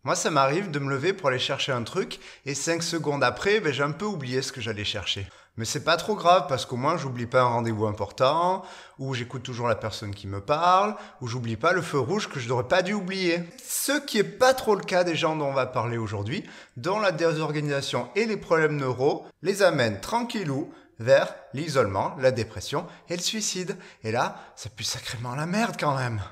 Moi, ça m'arrive de me lever pour aller chercher un truc et 5 secondes après, j'ai un peu oublié ce que j'allais chercher. Mais c'est pas trop grave parce qu'au moins j'oublie pas un rendez-vous important, ou j'écoute toujours la personne qui me parle, ou j'oublie pas le feu rouge que je n'aurais pas dû oublier. Ce qui est pas trop le cas des gens dont on va parler aujourd'hui, dont la désorganisation et les problèmes neuro les amènent tranquillou vers l'isolement, la dépression et le suicide. Et là, ça pue sacrément la merde quand même.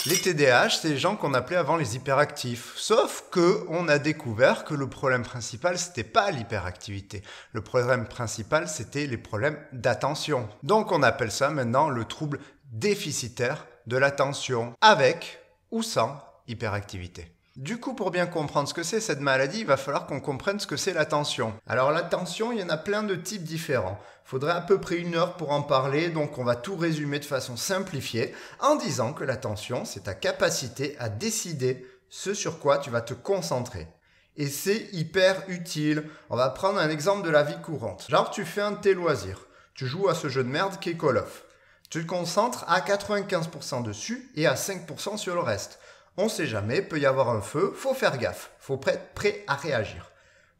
Les TDAH, c'est les gens qu'on appelait avant les hyperactifs. Sauf que on a découvert que le problème principal, c'était pas l'hyperactivité. Le problème principal, c'était les problèmes d'attention. Donc on appelle ça maintenant le trouble déficitaire de l'attention, avec ou sans hyperactivité. Du coup, pour bien comprendre ce que c'est cette maladie, il va falloir qu'on comprenne ce que c'est l'attention. Alors l'attention, il y en a plein de types différents. Il faudrait à peu près 1 heure pour en parler, donc on va tout résumer de façon simplifiée en disant que l'attention, c'est ta capacité à décider ce sur quoi tu vas te concentrer. Et c'est hyper utile. On va prendre un exemple de la vie courante. Genre, tu fais un de tes loisirs. Tu joues à ce jeu de merde qui est Call of. Tu te concentres à 95% dessus et à 5% sur le reste. On sait jamais, peut y avoir un feu, faut faire gaffe, faut être prêt à réagir.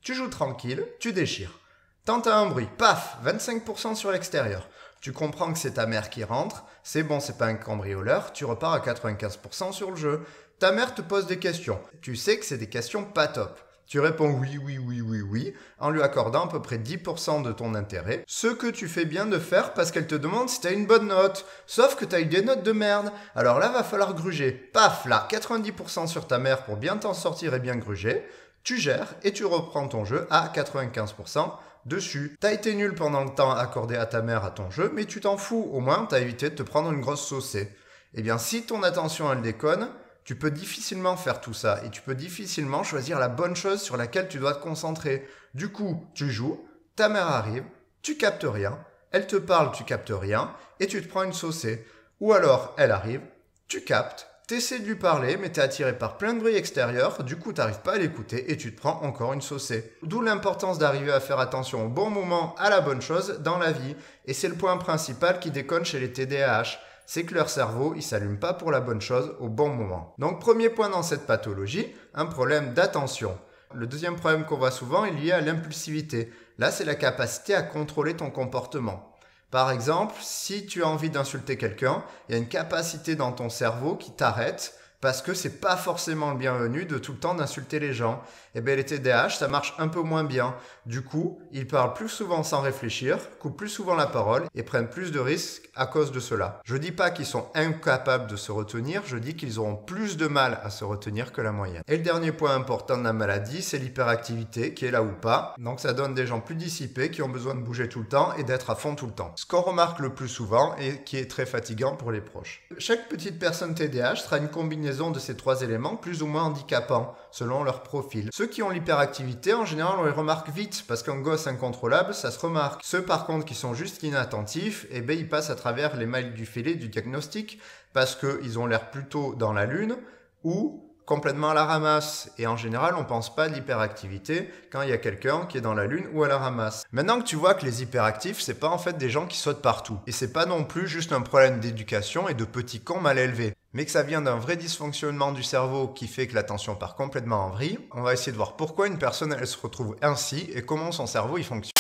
Tu joues tranquille, tu déchires. T'entends un bruit, paf, 25% sur l'extérieur. Tu comprends que c'est ta mère qui rentre, c'est bon, c'est pas un cambrioleur, tu repars à 95% sur le jeu. Ta mère te pose des questions, tu sais que c'est des questions pas top. Tu réponds oui, oui, oui, oui, oui, en lui accordant à peu près 10% de ton intérêt. Ce que tu fais bien de faire parce qu'elle te demande si t'as une bonne note. Sauf que t'as eu des notes de merde. Alors là, va falloir gruger. Paf, là, 90% sur ta mère pour bien t'en sortir et bien gruger. Tu gères et tu reprends ton jeu à 95% dessus. T'as été nul pendant le temps accordé à ta mère à ton jeu, mais tu t'en fous. Au moins, t'as évité de te prendre une grosse saucée. Eh bien, si ton attention, elle déconne, tu peux difficilement faire tout ça et tu peux difficilement choisir la bonne chose sur laquelle tu dois te concentrer. Du coup, tu joues, ta mère arrive, tu captes rien, elle te parle, tu captes rien et tu te prends une saucée. Ou alors, elle arrive, tu captes, t'essaies de lui parler mais t'es attiré par plein de bruit extérieur, du coup t'arrives pas à l'écouter et tu te prends encore une saucée. D'où l'importance d'arriver à faire attention au bon moment à la bonne chose dans la vie. Et c'est le point principal qui déconne chez les TDAH. C'est que leur cerveau, il s'allume pas pour la bonne chose au bon moment. Donc premier point dans cette pathologie, un problème d'attention. Le deuxième problème qu'on voit souvent est lié à l'impulsivité. Là, c'est la capacité à contrôler ton comportement. Par exemple, si tu as envie d'insulter quelqu'un, il y a une capacité dans ton cerveau qui t'arrête parce que c'est pas forcément le bienvenu de tout le temps d'insulter les gens. Et bien les TDAH, ça marche un peu moins bien. Du coup, ils parlent plus souvent sans réfléchir, coupent plus souvent la parole et prennent plus de risques à cause de cela. Je dis pas qu'ils sont incapables de se retenir, je dis qu'ils auront plus de mal à se retenir que la moyenne. Et le dernier point important de la maladie, c'est l'hyperactivité qui est là ou pas. Donc ça donne des gens plus dissipés qui ont besoin de bouger tout le temps et d'être à fond tout le temps. Ce qu'on remarque le plus souvent et qui est très fatigant pour les proches. Chaque petite personne TDAH sera une combinaison de ces 3 éléments plus ou moins handicapants selon leur profil. Ceux qui ont l'hyperactivité, en général, on les remarque vite parce qu'un gosse incontrôlable, ça se remarque. Ceux par contre qui sont juste inattentifs, eh ben, ils passent à travers les mailles du filet du diagnostic parce qu'ils ont l'air plutôt dans la lune ou complètement à la ramasse. Et en général, on pense pas à l'hyperactivité quand il y a quelqu'un qui est dans la lune ou à la ramasse. Maintenant que tu vois que les hyperactifs, c'est pas en fait des gens qui sautent partout. Et c'est pas non plus juste un problème d'éducation et de petits cons mal élevés. Mais que ça vient d'un vrai dysfonctionnement du cerveau qui fait que l'attention part complètement en vrille. On va essayer de voir pourquoi une personne, elle se retrouve ainsi et comment son cerveau, il fonctionne.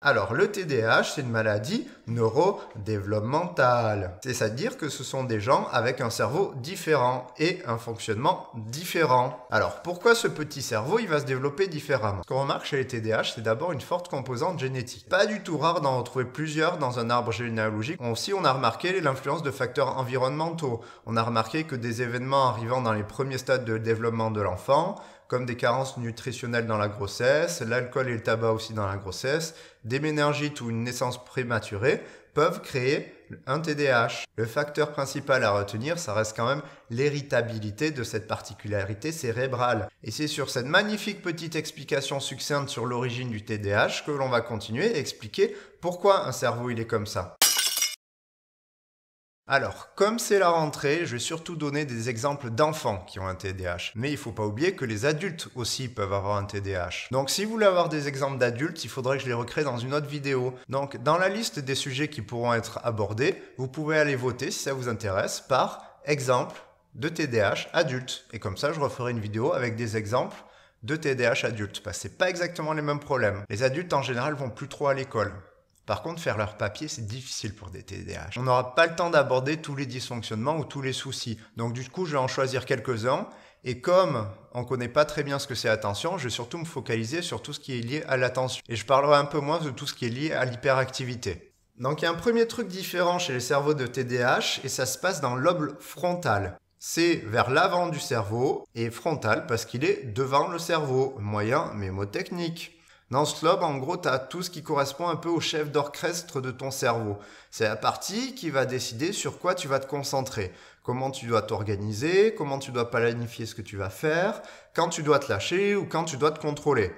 Alors, le TDAH, c'est une maladie neurodéveloppementale. C'est-à-dire que ce sont des gens avec un cerveau différent et un fonctionnement différent. Alors, pourquoi ce petit cerveau, il va se développer différemment? Ce qu'on remarque chez les TDAH, c'est d'abord une forte composante génétique. Pas du tout rare d'en retrouver plusieurs dans un arbre généalogique. Aussi, on a remarqué l'influence de facteurs environnementaux. On a remarqué que des événements arrivant dans les premiers stades de développement de l'enfant, comme des carences nutritionnelles dans la grossesse, l'alcool et le tabac aussi dans la grossesse, des méningites ou une naissance prématurée, peuvent créer un TDAH. Le facteur principal à retenir, ça reste quand même l'héritabilité de cette particularité cérébrale. Et c'est sur cette magnifique petite explication succincte sur l'origine du TDAH que l'on va continuer à expliquer pourquoi un cerveau il est comme ça. Alors, comme c'est la rentrée, je vais surtout donner des exemples d'enfants qui ont un TDAH. Mais il ne faut pas oublier que les adultes aussi peuvent avoir un TDAH. Donc si vous voulez avoir des exemples d'adultes, il faudrait que je les recrée dans une autre vidéo. Donc dans la liste des sujets qui pourront être abordés, vous pouvez aller voter si ça vous intéresse par exemple de TDAH adulte. Et comme ça, je referai une vidéo avec des exemples de TDAH adultes. Parce que c'est pas exactement les mêmes problèmes. Les adultes en général vont plus trop à l'école. Par contre, faire leur papier, c'est difficile pour des TDAH. On n'aura pas le temps d'aborder tous les dysfonctionnements ou tous les soucis. Donc du coup, je vais en choisir quelques-uns. Et comme on ne connaît pas très bien ce que c'est l'attention, je vais surtout me focaliser sur tout ce qui est lié à l'attention. Et je parlerai un peu moins de tout ce qui est lié à l'hyperactivité. Donc il y a un premier truc différent chez les cerveaux de TDAH et ça se passe dans le lobe frontal. C'est vers l'avant du cerveau et frontal parce qu'il est devant le cerveau. Moyen mémotechnique. Dans ce lobe, en gros, tu as tout ce qui correspond un peu au chef d'orchestre de ton cerveau. C'est la partie qui va décider sur quoi tu vas te concentrer. Comment tu dois t'organiser, comment tu dois planifier ce que tu vas faire, quand tu dois te lâcher ou quand tu dois te contrôler.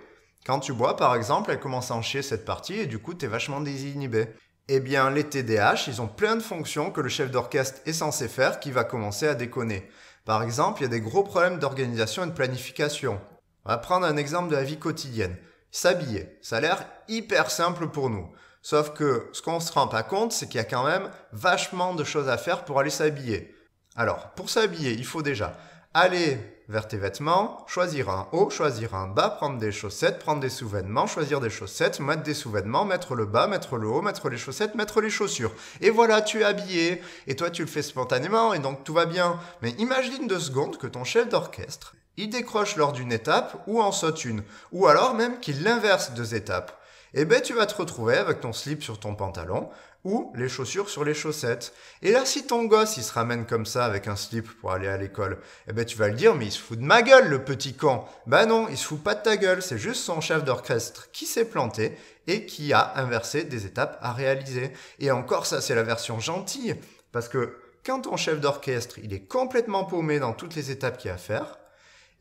Quand tu bois, par exemple, elle commence à en chier cette partie et du coup, tu es vachement désinhibé. Eh bien, les TDAH, ils ont plein de fonctions que le chef d'orchestre est censé faire qui va commencer à déconner. Par exemple, il y a des gros problèmes d'organisation et de planification. On va prendre un exemple de la vie quotidienne. S'habiller, ça a l'air hyper simple pour nous. Sauf que ce qu'on ne se rend pas compte, c'est qu'il y a quand même vachement de choses à faire pour aller s'habiller. Alors, pour s'habiller, il faut déjà aller vers tes vêtements, choisir un haut, choisir un bas, prendre des chaussettes, prendre des sous-vêtements, choisir des chaussettes, mettre des sous-vêtements, mettre le bas, mettre le haut, mettre les chaussettes, mettre les chaussures. Et voilà, tu es habillé. Et toi, tu le fais spontanément et donc tout va bien. Mais imagine 2 secondes que ton chef d'orchestre, il décroche lors d'une étape ou en saute une. Ou alors même qu'il inverse 2 étapes. Eh ben tu vas te retrouver avec ton slip sur ton pantalon ou les chaussures sur les chaussettes. Et là, si ton gosse il se ramène comme ça avec un slip pour aller à l'école, eh ben tu vas le dire, mais il se fout de ma gueule le petit con. Ben non, il se fout pas de ta gueule, c'est juste son chef d'orchestre qui s'est planté et qui a inversé des étapes à réaliser. Et encore ça, c'est la version gentille, parce que quand ton chef d'orchestre il est complètement paumé dans toutes les étapes qu'il y a à faire,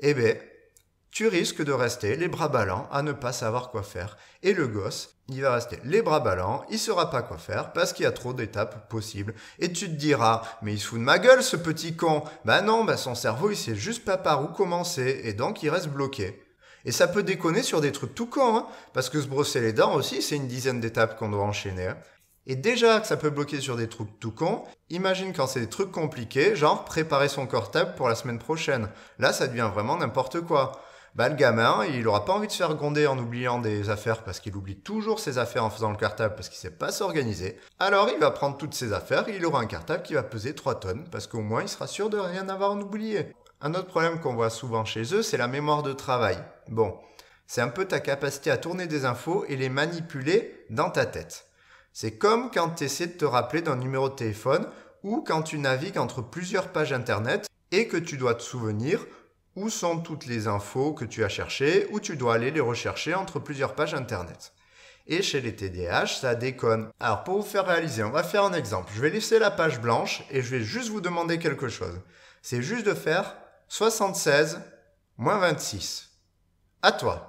eh bien, tu risques de rester les bras ballants à ne pas savoir quoi faire. Et le gosse, il va rester les bras ballants, il ne saura pas quoi faire parce qu'il y a trop d'étapes possibles. Et tu te diras, mais il se fout de ma gueule ce petit con. Ben non, son cerveau il sait juste pas par où commencer et donc il reste bloqué. Et ça peut déconner sur des trucs tout cons, hein, parce que se brosser les dents aussi, c'est une dizaine d'étapes qu'on doit enchaîner. Hein. Et déjà que ça peut bloquer sur des trucs tout cons, imagine quand c'est des trucs compliqués, genre préparer son cartable pour la semaine prochaine. Là, ça devient vraiment n'importe quoi. Le gamin, il aura pas envie de se faire gronder en oubliant des affaires parce qu'il oublie toujours ses affaires en faisant le cartable parce qu'il sait pas s'organiser. Alors, il va prendre toutes ses affaires et il aura un cartable qui va peser 3 tonnes parce qu'au moins, il sera sûr de rien avoir oublié. Un autre problème qu'on voit souvent chez eux, c'est la mémoire de travail. Bon, c'est un peu ta capacité à tourner des infos et les manipuler dans ta tête. C'est comme quand tu essaies de te rappeler d'un numéro de téléphone ou quand tu navigues entre plusieurs pages internet et que tu dois te souvenir où sont toutes les infos que tu as cherchées ou tu dois aller les rechercher entre plusieurs pages internet. Et chez les TDAH, ça déconne. Alors pour vous faire réaliser, on va faire un exemple. Je vais laisser la page blanche et je vais juste vous demander quelque chose. C'est juste de faire 76 moins 26. À toi.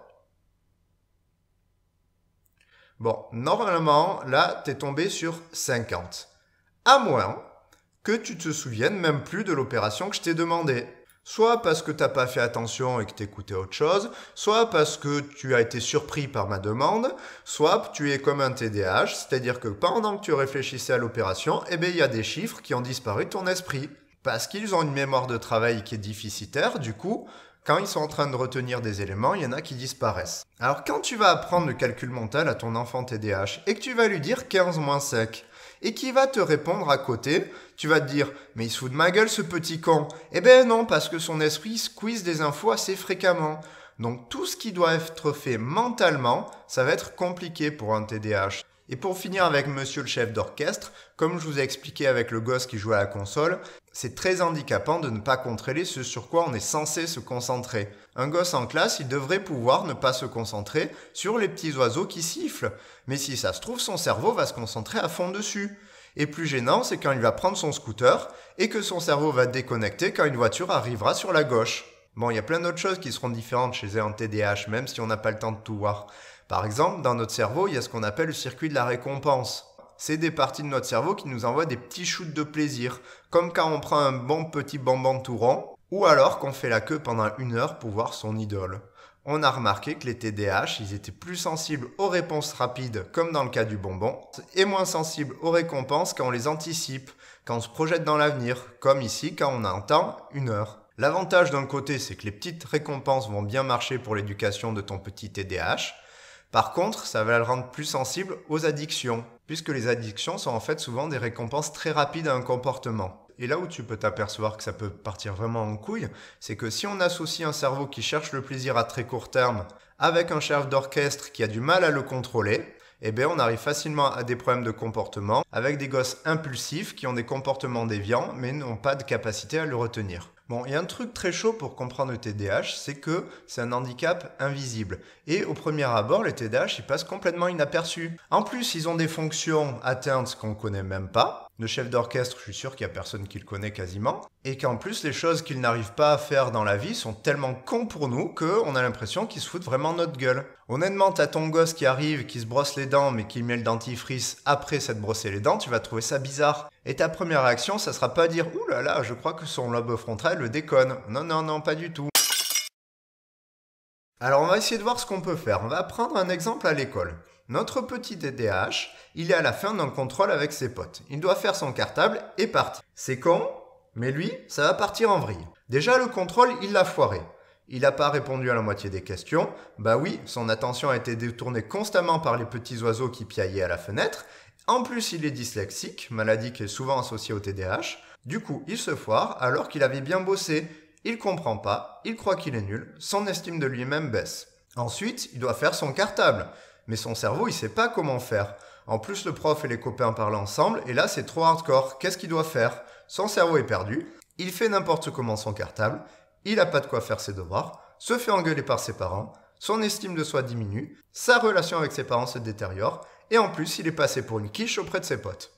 Bon, normalement, là, t'es tombé sur 50. À moins que tu te souviennes même plus de l'opération que je t'ai demandé. Soit parce que t'as pas fait attention et que t'écoutais autre chose, soit parce que tu as été surpris par ma demande, soit tu es comme un TDAH, c'est-à-dire que pendant que tu réfléchissais à l'opération, eh bien, il y a des chiffres qui ont disparu de ton esprit. Parce qu'ils ont une mémoire de travail qui est déficitaire, du coup, quand ils sont en train de retenir des éléments, il y en a qui disparaissent. Alors quand tu vas apprendre le calcul mental à ton enfant TDAH et que tu vas lui dire 15 moins 5, et qui va te répondre à côté, tu vas te dire « Mais il se fout de ma gueule ce petit con !» Eh ben non, parce que son esprit squeeze des infos assez fréquemment. Donc tout ce qui doit être fait mentalement, ça va être compliqué pour un TDAH. Et pour finir avec monsieur le chef d'orchestre, comme je vous ai expliqué avec le gosse qui joue à la console, c'est très handicapant de ne pas contrôler ce sur quoi on est censé se concentrer. Un gosse en classe, il devrait pouvoir ne pas se concentrer sur les petits oiseaux qui sifflent. Mais si ça se trouve, son cerveau va se concentrer à fond dessus. Et plus gênant, c'est quand il va prendre son scooter et que son cerveau va déconnecter quand une voiture arrivera sur la gauche. Bon, il y a plein d'autres choses qui seront différentes chez un TDAH, même si on n'a pas le temps de tout voir. Par exemple, dans notre cerveau, il y a ce qu'on appelle le circuit de la récompense. c'est des parties de notre cerveau qui nous envoient des petits shoots de plaisir, comme quand on prend un bon petit bonbon tout rond, ou alors qu'on fait la queue pendant 1 heure pour voir son idole. On a remarqué que les TDAH, ils étaient plus sensibles aux réponses rapides, comme dans le cas du bonbon, et moins sensibles aux récompenses quand on les anticipe, quand on se projette dans l'avenir, comme ici quand on attend 1 heure. L'avantage d'un côté, c'est que les petites récompenses vont bien marcher pour l'éducation de ton petit TDAH. Par contre, ça va le rendre plus sensible aux addictions, puisque les addictions sont en fait souvent des récompenses très rapides à un comportement. Et là où tu peux t'apercevoir que ça peut partir vraiment en couille, c'est que si on associe un cerveau qui cherche le plaisir à très court terme avec un chef d'orchestre qui a du mal à le contrôler, eh bien on arrive facilement à des problèmes de comportement avec des gosses impulsifs qui ont des comportements déviants mais n'ont pas de capacité à le retenir. Bon, il y a un truc très chaud pour comprendre le TDAH, c'est que c'est un handicap invisible. Et au premier abord, les TDAH, ils passent complètement inaperçus. En plus, ils ont des fonctions atteintes qu'on ne connaît même pas. Le chef d'orchestre, je suis sûr qu'il n'y a personne qui le connaît quasiment. Et qu'en plus, les choses qu'ils n'arrivent pas à faire dans la vie sont tellement cons pour nous qu'on a l'impression qu'ils se foutent vraiment de notre gueule. Honnêtement, t'as ton gosse qui arrive, qui se brosse les dents, mais qui met le dentifrice après s'être brossé les dents, tu vas trouver ça bizarre. Et ta première réaction, ça sera pas dire « Ouh là là, je crois que son lobe frontal le déconne ». Non, non, non, pas du tout. Alors on va essayer de voir ce qu'on peut faire. On va prendre un exemple à l'école. Notre petit TDAH, il est à la fin d'un contrôle avec ses potes. Il doit faire son cartable et partir. C'est con, mais lui, ça va partir en vrille. Déjà, le contrôle, il l'a foiré. Il n'a pas répondu à la moitié des questions. Bah oui, son attention a été détournée constamment par les petits oiseaux qui piaillaient à la fenêtre. En plus, il est dyslexique, maladie qui est souvent associée au TDAH. Du coup, il se foire alors qu'il avait bien bossé. Il comprend pas, il croit qu'il est nul, son estime de lui-même baisse. Ensuite, il doit faire son cartable. Mais son cerveau, il sait pas comment faire. En plus, le prof et les copains parlent ensemble, et là, c'est trop hardcore. Qu'est-ce qu'il doit faire? Son cerveau est perdu, il fait n'importe comment son cartable, il a pas de quoi faire ses devoirs, se fait engueuler par ses parents, son estime de soi diminue, sa relation avec ses parents se détériore, et en plus, il est passé pour une quiche auprès de ses potes.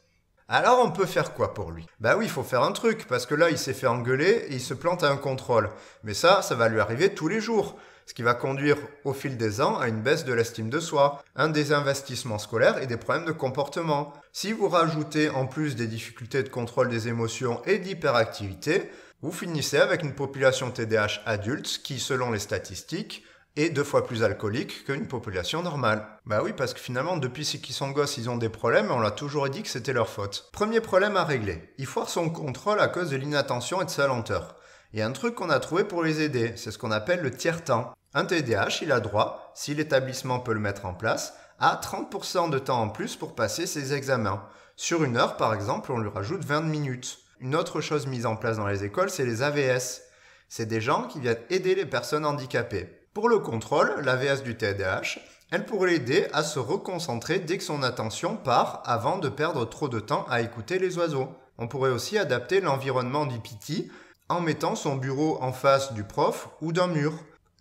Alors on peut faire quoi pour lui? Bah oui, il faut faire un truc, parce que là il s'est fait engueuler et il se plante à un contrôle. Mais ça va lui arriver tous les jours. Ce qui va conduire au fil des ans à une baisse de l'estime de soi, un désinvestissement scolaire et des problèmes de comportement. Si vous rajoutez en plus des difficultés de contrôle des émotions et d'hyperactivité, vous finissez avec une population TDAH adulte qui, selon les statistiques, est 2 fois plus alcoolique qu'une population normale. Bah oui, parce que finalement, depuis qu'ils sont gosses, ils ont des problèmes et on leur a toujours dit que c'était leur faute. Premier problème à régler. Il foire son contrôle à cause de l'inattention et de sa lenteur. Il y a un truc qu'on a trouvé pour les aider, c'est ce qu'on appelle le tiers-temps. Un TDAH, il a droit, si l'établissement peut le mettre en place, à 30% de temps en plus pour passer ses examens. Sur 1 heure, par exemple, on lui rajoute 20 minutes. Une autre chose mise en place dans les écoles, c'est les AVS. C'est des gens qui viennent aider les personnes handicapées. Pour le contrôle, l'AVS du TDAH, elle pourrait l'aider à se reconcentrer dès que son attention part avant de perdre trop de temps à écouter les oiseaux. On pourrait aussi adapter l'environnement du PT en mettant son bureau en face du prof ou d'un mur.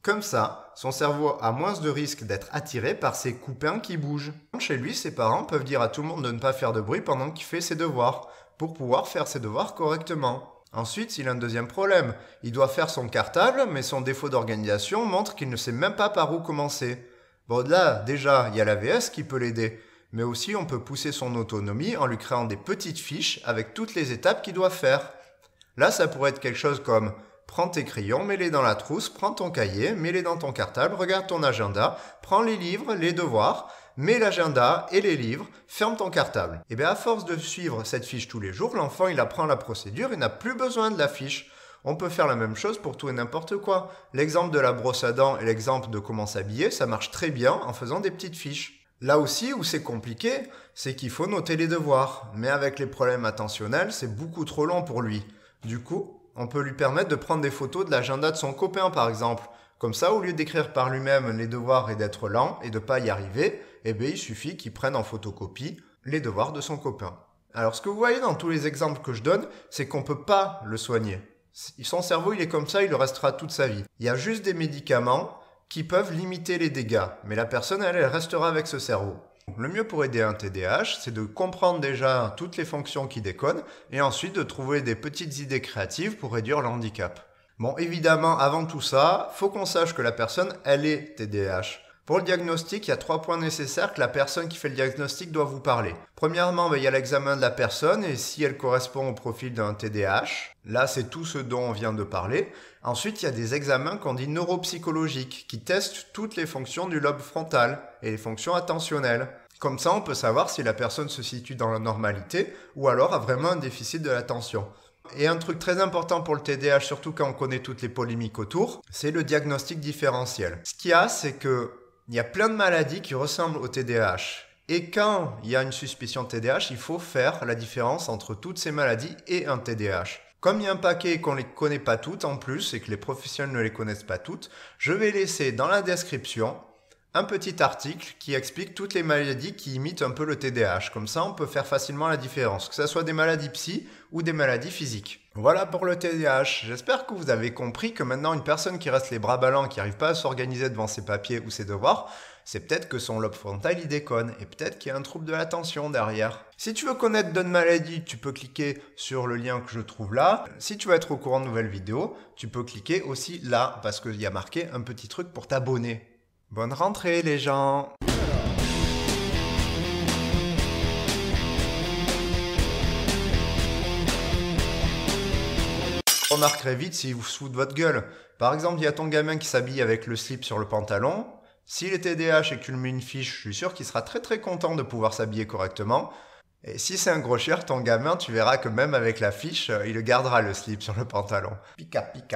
Comme ça, son cerveau a moins de risque d'être attiré par ses copains qui bougent. Chez lui, ses parents peuvent dire à tout le monde de ne pas faire de bruit pendant qu'il fait ses devoirs, pour pouvoir faire ses devoirs correctement. Ensuite, il a un deuxième problème. Il doit faire son cartable, mais son défaut d'organisation montre qu'il ne sait même pas par où commencer. Bon, là, déjà, il y a l'AVS qui peut l'aider. Mais aussi, on peut pousser son autonomie en lui créant des petites fiches avec toutes les étapes qu'il doit faire. Là, ça pourrait être quelque chose comme « Prends tes crayons, mets-les dans la trousse, prends ton cahier, mets-les dans ton cartable, regarde ton agenda, prends les livres, les devoirs, mets l'agenda et les livres, ferme ton cartable. » Et bien à force de suivre cette fiche tous les jours, l'enfant il apprend la procédure et n'a plus besoin de la fiche. On peut faire la même chose pour tout et n'importe quoi. L'exemple de la brosse à dents et l'exemple de comment s'habiller, ça marche très bien en faisant des petites fiches. Là aussi où c'est compliqué, c'est qu'il faut noter les devoirs. Mais avec les problèmes attentionnels, c'est beaucoup trop long pour lui. Du coup, on peut lui permettre de prendre des photos de l'agenda de son copain par exemple. Comme ça, au lieu d'écrire par lui-même les devoirs et d'être lent et de ne pas y arriver, eh bien, il suffit qu'il prenne en photocopie les devoirs de son copain. Alors, ce que vous voyez dans tous les exemples que je donne, c'est qu'on ne peut pas le soigner. Son cerveau, il est comme ça, il le restera toute sa vie. Il y a juste des médicaments qui peuvent limiter les dégâts, mais la personne, elle restera avec ce cerveau. Le mieux pour aider un TDAH, c'est de comprendre déjà toutes les fonctions qui déconnent et ensuite de trouver des petites idées créatives pour réduire le handicap. Bon, évidemment, avant tout ça, faut qu'on sache que la personne, elle est TDAH. Pour le diagnostic, il y a 3 points nécessaires que la personne qui fait le diagnostic doit vous parler. Premièrement, il y a l'examen de la personne et si elle correspond au profil d'un TDAH. Là, c'est tout ce dont on vient de parler. Ensuite, il y a des examens qu'on dit neuropsychologiques qui testent toutes les fonctions du lobe frontal et les fonctions attentionnelles. Comme ça, on peut savoir si la personne se situe dans la normalité ou alors a vraiment un déficit de l'attention. Et un truc très important pour le TDAH, surtout quand on connaît toutes les polémiques autour, c'est le diagnostic différentiel. Ce qu'il y a, c'est que il y a plein de maladies qui ressemblent au TDAH. Et quand il y a une suspicion de TDAH, il faut faire la différence entre toutes ces maladies et un TDAH. Comme il y a un paquet et qu'on ne les connaît pas toutes en plus, et que les professionnels ne les connaissent pas toutes, je vais laisser dans la description un petit article qui explique toutes les maladies qui imitent un peu le TDAH. Comme ça, on peut faire facilement la différence, que ce soit des maladies psy ou des maladies physiques. Voilà pour le TDAH. J'espère que vous avez compris que maintenant, une personne qui reste les bras ballants, qui n'arrive pas à s'organiser devant ses papiers ou ses devoirs, c'est peut-être que son lobe frontal il déconne et peut-être qu'il y a un trouble de l'attention derrière. Si tu veux connaître d'autres maladies, tu peux cliquer sur le lien que je trouve là. Si tu veux être au courant de nouvelles vidéos, tu peux cliquer aussi là parce qu'il y a marqué un petit truc pour t'abonner. Bonne rentrée les gens! Remarquerez vite s'il vous fout de votre gueule. Par exemple, il y a ton gamin qui s'habille avec le slip sur le pantalon. S'il est TDAH et que tu lui mets une fiche, je suis sûr qu'il sera très très content de pouvoir s'habiller correctement. Et si c'est un gros chieur, ton gamin, tu verras que même avec la fiche, il gardera le slip sur le pantalon. Pika pika.